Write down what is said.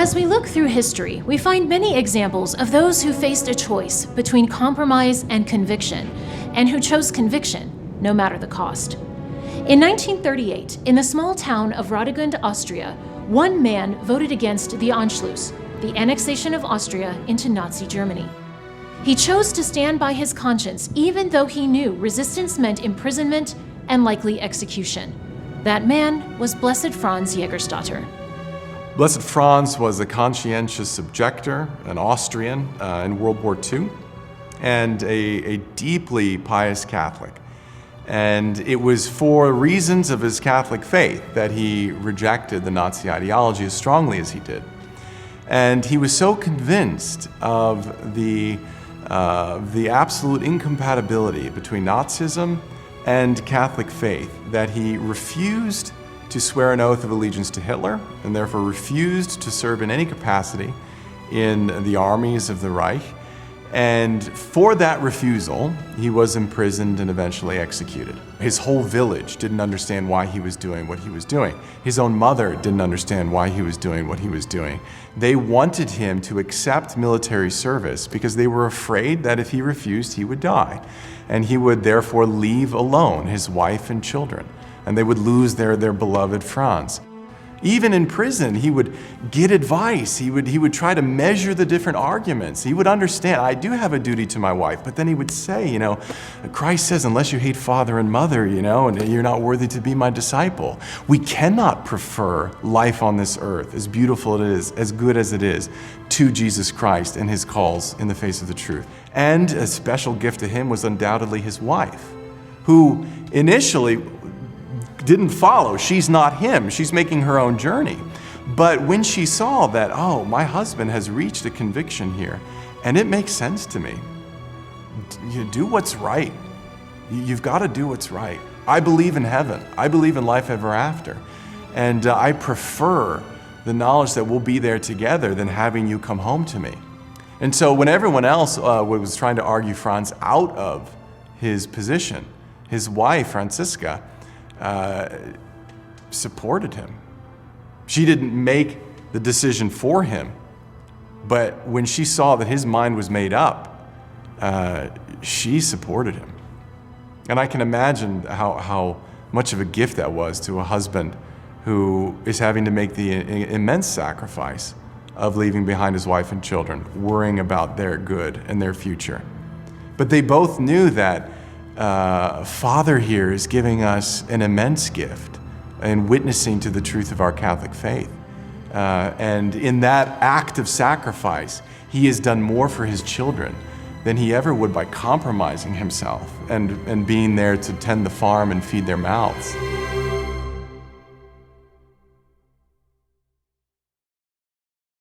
As we look through history, we find many examples of those who faced a choice between compromise and conviction, and who chose conviction, no matter the cost. In 1938, in the small town of Radegund, Austria, one man voted against the Anschluss, the annexation of Austria into Nazi Germany. He chose to stand by his conscience, even though he knew resistance meant imprisonment and likely execution. That man was Blessed Franz Jägerstätter. Blessed Franz was a conscientious objector, an Austrian in World War II, and a deeply pious Catholic. And it was for reasons of his Catholic faith that he rejected the Nazi ideology as strongly as he did. And he was so convinced of the absolute incompatibility between Nazism and Catholic faith that he refused to swear an oath of allegiance to Hitler, and therefore refused to serve in any capacity in the armies of the Reich. And for that refusal, he was imprisoned and eventually executed. His whole village didn't understand why he was doing what he was doing. His own mother didn't understand why he was doing what he was doing. They wanted him to accept military service because they were afraid that if he refused, he would die. And he would therefore leave alone his wife and children, and they would lose their beloved Franz. Even in prison, he would get advice. He would try to measure the different arguments. He would understand, I do have a duty to my wife, but then he would say, Christ says, unless you hate father and mother, and you're not worthy to be my disciple. We cannot prefer life on this earth, as beautiful it is, as good as it is, to Jesus Christ and his calls in the face of the truth. And a special gift to him was undoubtedly his wife, who initially didn't follow. She's not him. She's making her own journey. But when she saw that, oh, my husband has reached a conviction here, and it makes sense to me. You do what's right. You've got to do what's right. I believe in heaven. I believe in life ever after. And I prefer the knowledge that we'll be there together than having you come home to me. And so when everyone else was trying to argue Franz out of his position, his wife, Franziska, supported him. She didn't make the decision for him, but when she saw that his mind was made up, she supported him. And I can imagine how much of a gift that was to a husband who is having to make the immense sacrifice of leaving behind his wife and children, worrying about their good and their future. But they both knew that Father here is giving us an immense gift in witnessing to the truth of our Catholic faith. And in that act of sacrifice, he has done more for his children than he ever would by compromising himself and being there to tend the farm and feed their mouths.